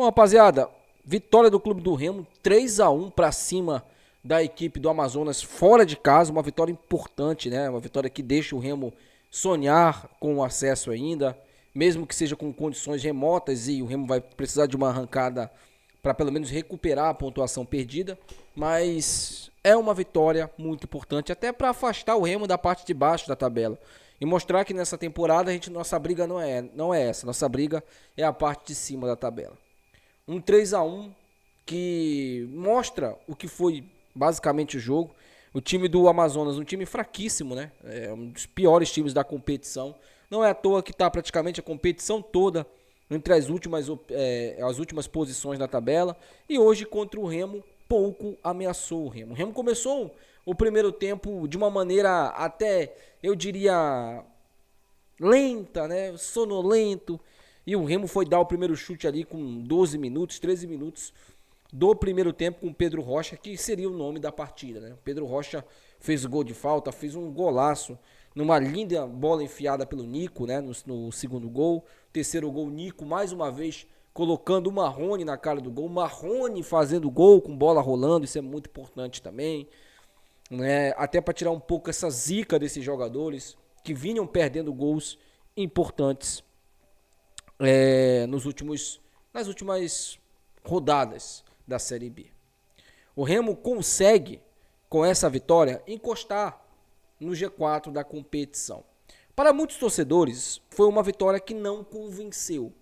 Bom, rapaziada, vitória do Clube do Remo, 3-1 para cima da equipe do Amazonas fora de casa, uma vitória importante, né? Uma vitória que deixa o Remo sonhar com o acesso ainda, mesmo que seja com condições remotas e o Remo vai precisar de uma arrancada para pelo menos recuperar a pontuação perdida, mas é uma vitória muito importante até para afastar o Remo da parte de baixo da tabela e mostrar que nessa temporada nossa briga não é essa, nossa briga é a parte de cima da tabela. Um 3-1 que mostra o que foi basicamente o jogo. O time do Amazonas, um time fraquíssimo, né? É um dos piores times da competição. Não é à toa que está praticamente a competição toda entre as últimas posições da tabela. E hoje contra o Remo, pouco ameaçou o Remo. O Remo começou o primeiro tempo de uma maneira até, eu diria, lenta, né? Sonolento. E o Remo foi dar o primeiro chute ali com 12 minutos, 13 minutos do primeiro tempo com o Pedro Rocha, que seria o nome da partida, né? O Pedro Rocha fez gol de falta, fez um golaço, numa linda bola enfiada pelo Nico, né? No segundo gol. Terceiro gol, Nico, mais uma vez, colocando o Marrone na cara do gol. Marrone fazendo gol com bola rolando, isso é muito importante também, né? Até para tirar um pouco essa zica desses jogadores que vinham perdendo gols importantes nas últimas rodadas da Série B. O Remo consegue, com essa vitória, encostar no G4 da competição. Para muitos torcedores, foi uma vitória que não convenceu.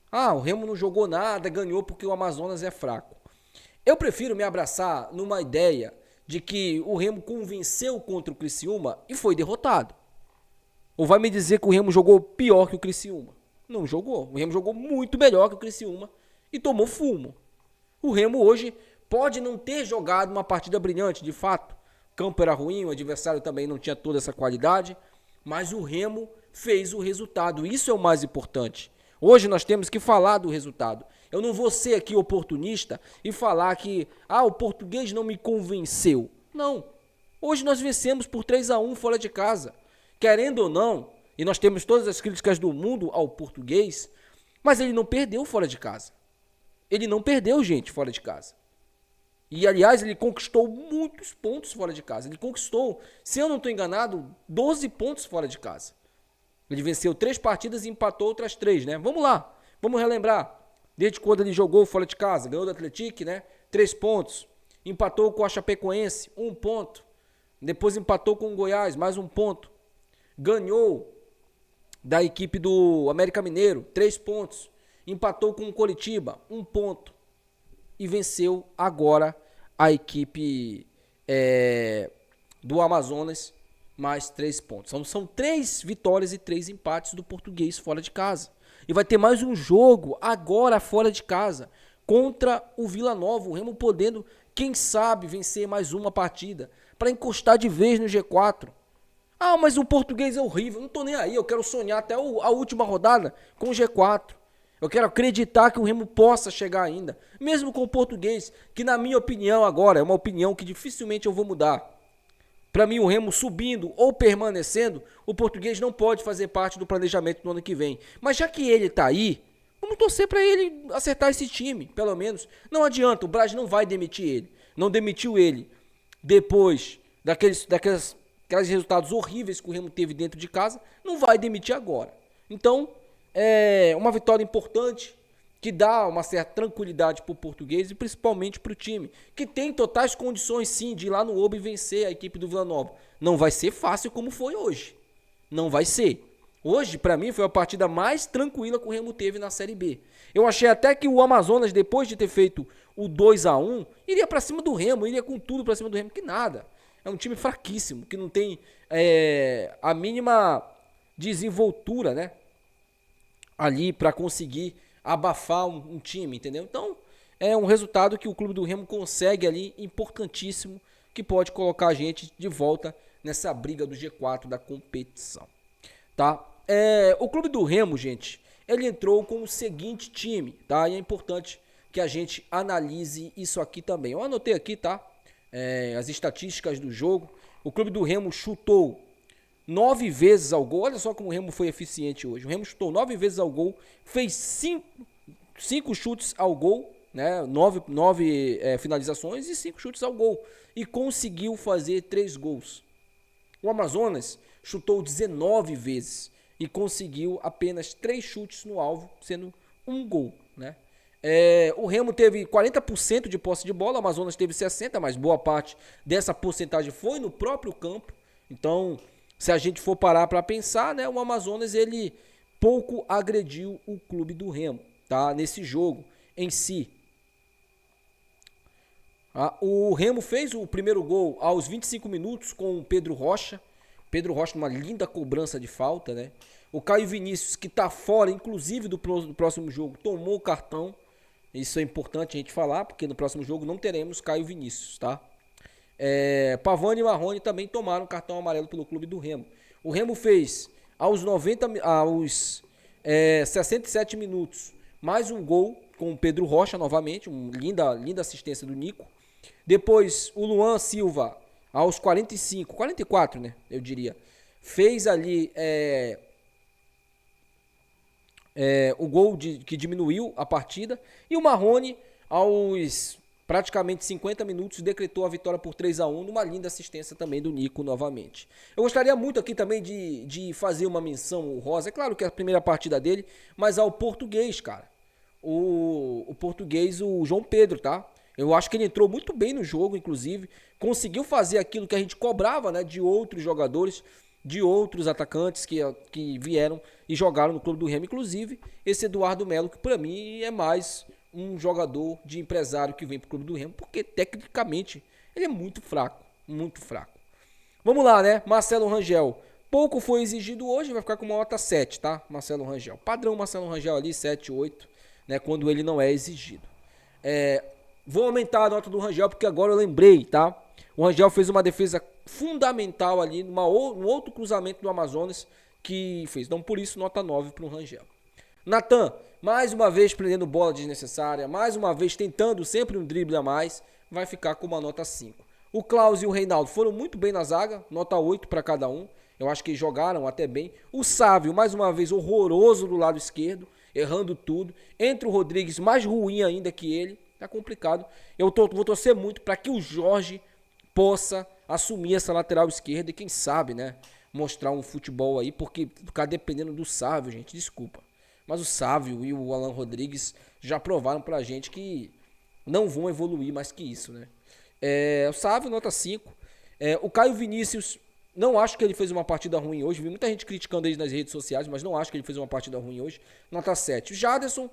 O Remo não jogou nada, ganhou porque o Amazonas é fraco. Eu prefiro me abraçar numa ideia de que o Remo convenceu contra o Criciúma e foi derrotado. Ou vai me dizer que o Remo jogou pior que o Criciúma? Não jogou. O Remo jogou muito melhor que o Criciúma e tomou fumo. O Remo hoje pode não ter jogado uma partida brilhante, de fato. O campo era ruim, o adversário também não tinha toda essa qualidade, mas o Remo fez o resultado. Isso é o mais importante. Hoje nós temos que falar do resultado. Eu não vou ser aqui oportunista e falar que o Português não me convenceu. Não. Hoje nós vencemos por 3-1 fora de casa. Querendo ou não, e nós temos todas as críticas do mundo ao Português, mas ele não perdeu fora de casa. Ele não perdeu, gente, fora de casa. E, aliás, ele conquistou muitos pontos fora de casa. Ele conquistou, se eu não estou enganado, 12 pontos fora de casa. Ele venceu 3 partidas e empatou outras 3, né? Vamos lá, vamos relembrar. Desde quando ele jogou fora de casa, ganhou do Atlético, né? 3 pontos. Empatou com a Chapecoense, 1 ponto. Depois empatou com o Goiás, mais 1 ponto. Ganhou da equipe do América Mineiro, 3 pontos. Empatou com o Coritiba, 1 ponto. E venceu agora a equipe do Amazonas, mais 3 pontos. São 3 vitórias e 3 empates do Português fora de casa. E vai ter mais um jogo agora fora de casa, contra o Vila Nova. O Remo podendo, quem sabe, vencer mais uma partida, para encostar de vez no G4. Mas o Português é horrível. Não tô nem aí. Eu quero sonhar até a última rodada com o G4. Eu quero acreditar que o Remo possa chegar ainda. Mesmo com o Português, que na minha opinião agora, é uma opinião que dificilmente eu vou mudar. Para mim o Remo subindo ou permanecendo, o Português não pode fazer parte do planejamento do ano que vem. Mas já que ele tá aí, vamos torcer para ele acertar esse time, pelo menos. Não adianta, o Braz não vai demitir ele. Não demitiu ele depois daqueles resultados horríveis que o Remo teve dentro de casa, não vai demitir agora. Então, é uma vitória importante que dá uma certa tranquilidade para o Português e principalmente para o time, que tem totais condições sim de ir lá no Oba e vencer a equipe do Vila Nova. Não vai ser fácil como foi hoje. Não vai ser. Hoje, para mim, foi a partida mais tranquila que o Remo teve na Série B. Eu achei até que o Amazonas, depois de ter feito o 2-1, iria para cima do Remo, iria com tudo para cima do Remo, que nada. É um time fraquíssimo, que não tem a mínima desenvoltura, né? Ali para conseguir abafar um time, entendeu? Então, é um resultado que o Clube do Remo consegue ali, importantíssimo, que pode colocar a gente de volta nessa briga do G4 da competição, tá? O Clube do Remo, gente, ele entrou com o seguinte time, tá? E é importante que a gente analise isso aqui também. Eu anotei aqui, tá? As estatísticas do jogo. O Clube do Remo chutou 9 vezes ao gol. Olha só como o Remo foi eficiente hoje. O Remo chutou 9 vezes ao gol, fez 5 chutes ao gol, né? 9 finalizações e 5 chutes ao gol. E conseguiu fazer 3 gols. O Amazonas chutou 19 vezes e conseguiu apenas 3 chutes no alvo, sendo um gol, né? O Remo teve 40% de posse de bola, o Amazonas teve 60%, mas boa parte dessa porcentagem foi no próprio campo. Então, se a gente for parar para pensar, né, o Amazonas ele pouco agrediu o clube do Remo, tá? Nesse jogo em si. O Remo fez o primeiro gol aos 25 minutos com o Pedro Rocha. Pedro Rocha numa linda cobrança de falta, né? O Caio Vinícius, que tá fora, inclusive, do próximo jogo, tomou o cartão. Isso é importante a gente falar, porque no próximo jogo não teremos Caio Vinícius, tá? Pavani e Marrone também tomaram cartão amarelo pelo clube do Remo. O Remo fez aos 67 minutos mais um gol com o Pedro Rocha novamente, linda assistência do Nico. Depois o Luan Silva aos 44, né, eu diria, fez ali o gol que diminuiu a partida. E o Marrone, aos praticamente 50 minutos, decretou a vitória por 3-1, numa linda assistência também do Nico novamente. Eu gostaria muito aqui também de fazer uma menção honrosa, é claro que é a primeira partida dele, mas ao português, cara. O português, o João Pedro, tá? Eu acho que ele entrou muito bem no jogo, inclusive, conseguiu fazer aquilo que a gente cobrava, né, de outros jogadores, de outros atacantes que vieram e jogaram no clube do Remo, inclusive esse Eduardo Melo, que para mim é mais um jogador de empresário que vem pro clube do Remo, porque tecnicamente ele é muito fraco, muito fraco. Vamos lá, né? Marcelo Rangel. Pouco foi exigido hoje, vai ficar com uma nota 7, tá? Marcelo Rangel. Padrão Marcelo Rangel ali, 7, 8, né? Quando ele não é exigido. Vou aumentar a nota do Rangel, porque agora eu lembrei, tá? O Rangel fez uma defesa fundamental ali, num outro cruzamento do Amazonas que fez. Então, por isso, nota 9 para o Rangel. Natan, mais uma vez prendendo bola desnecessária, mais uma vez tentando sempre um drible a mais, vai ficar com uma nota 5. O Klaus e o Reinaldo foram muito bem na zaga, nota 8 para cada um. Eu acho que jogaram até bem. O Sávio, mais uma vez, horroroso do lado esquerdo, errando tudo. Entre o Rodrigues, mais ruim ainda que ele. Tá complicado. Eu vou torcer muito para que o Jorge possa assumir essa lateral esquerda e quem sabe, né, mostrar um futebol aí, porque ficar dependendo do Sávio, gente, desculpa. Mas o Sávio e o Alan Rodrigues já provaram pra gente que não vão evoluir mais que isso, né? O Sávio, nota 5. O Caio Vinícius, não acho que ele fez uma partida ruim hoje. Vi muita gente criticando ele nas redes sociais, mas não acho que ele fez uma partida ruim hoje. Nota 7. O Jaderson,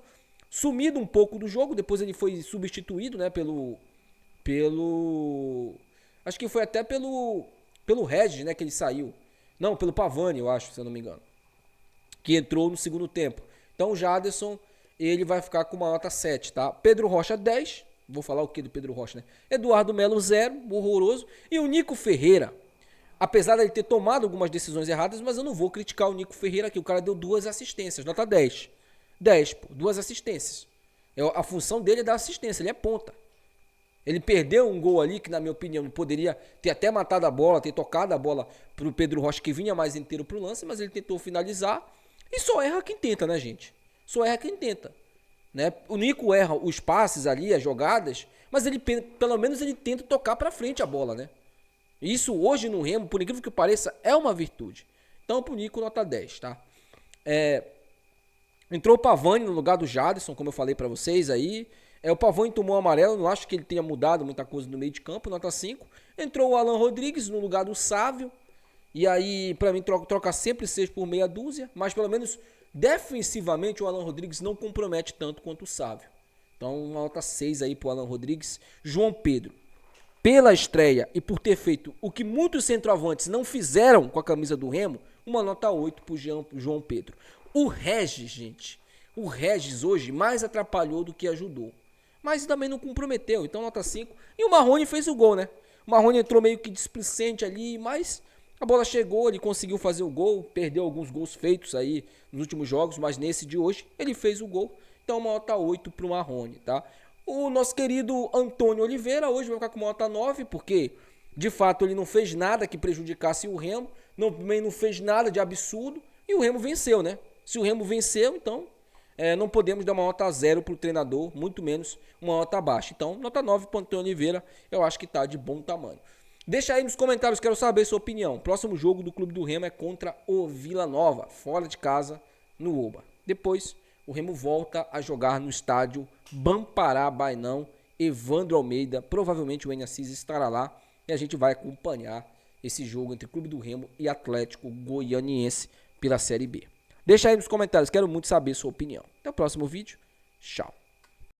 sumido um pouco do jogo, depois ele foi substituído, né, acho que foi até pelo Regis, né, que ele saiu. Não, pelo Pavani, eu acho, se eu não me engano, que entrou no segundo tempo. Então o Jaderson, ele vai ficar com uma nota 7, tá? Pedro Rocha, 10. Vou falar o que do Pedro Rocha, né? Eduardo Melo, 0, horroroso. E o Nico Ferreira, apesar de ele ter tomado algumas decisões erradas, mas eu não vou criticar o Nico Ferreira aqui. O cara deu 2 assistências, nota 10. 10, pô, 2 assistências. A função dele é dar assistência, ele é ponta. Ele perdeu um gol ali que, na minha opinião, poderia ter até matado a bola, ter tocado a bola pro Pedro Rocha, que vinha mais inteiro pro lance, mas ele tentou finalizar. E só erra quem tenta, né, gente? Só erra quem tenta, né? O Nico erra os passes ali, as jogadas, mas ele, pelo menos ele tenta tocar pra frente a bola, né? Isso hoje no Remo, por incrível que pareça, é uma virtude. Então, pro Nico, nota 10, tá? Entrou o Pavani no lugar do Jaderson, como eu falei pra vocês aí. O Pavani tomou amarelo, não acho que ele tenha mudado muita coisa no meio de campo, nota 5. Entrou o Alan Rodrigues no lugar do Sávio. E aí, pra mim, troca sempre 6 por meia dúzia. Mas pelo menos defensivamente o Alan Rodrigues não compromete tanto quanto o Sávio. Então, uma nota 6 aí pro Alan Rodrigues. João Pedro, pela estreia e por ter feito o que muitos centroavantes não fizeram com a camisa do Remo, uma nota 8 pro João Pedro. O Regis, gente. O Regis hoje mais atrapalhou do que ajudou. Mas também não comprometeu, então nota 5. E o Marrone fez o gol, né? O Marrone entrou meio que displicente ali, mas a bola chegou, ele conseguiu fazer o gol, perdeu alguns gols feitos aí nos últimos jogos, mas nesse de hoje ele fez o gol. Então uma nota 8 pro Marrone, tá? O nosso querido Antônio Oliveira hoje vai ficar com uma nota 9, porque de fato ele não fez nada que prejudicasse o Remo, também não fez nada de absurdo, e o Remo venceu, né? Se o Remo venceu, então não podemos dar uma nota 0 para o treinador, muito menos uma nota baixa. Então, nota 9 para o Antônio Oliveira, eu acho que está de bom tamanho. Deixa aí nos comentários, quero saber sua opinião. Próximo jogo do Clube do Remo é contra o Vila Nova, fora de casa, no Oba. Depois, o Remo volta a jogar no estádio Bampará Bainão, Evandro Almeida, provavelmente o Eni Assis estará lá e a gente vai acompanhar esse jogo entre Clube do Remo e Atlético Goianiense pela Série B. Deixa aí nos comentários, quero muito saber sua opinião. Até o próximo vídeo, tchau.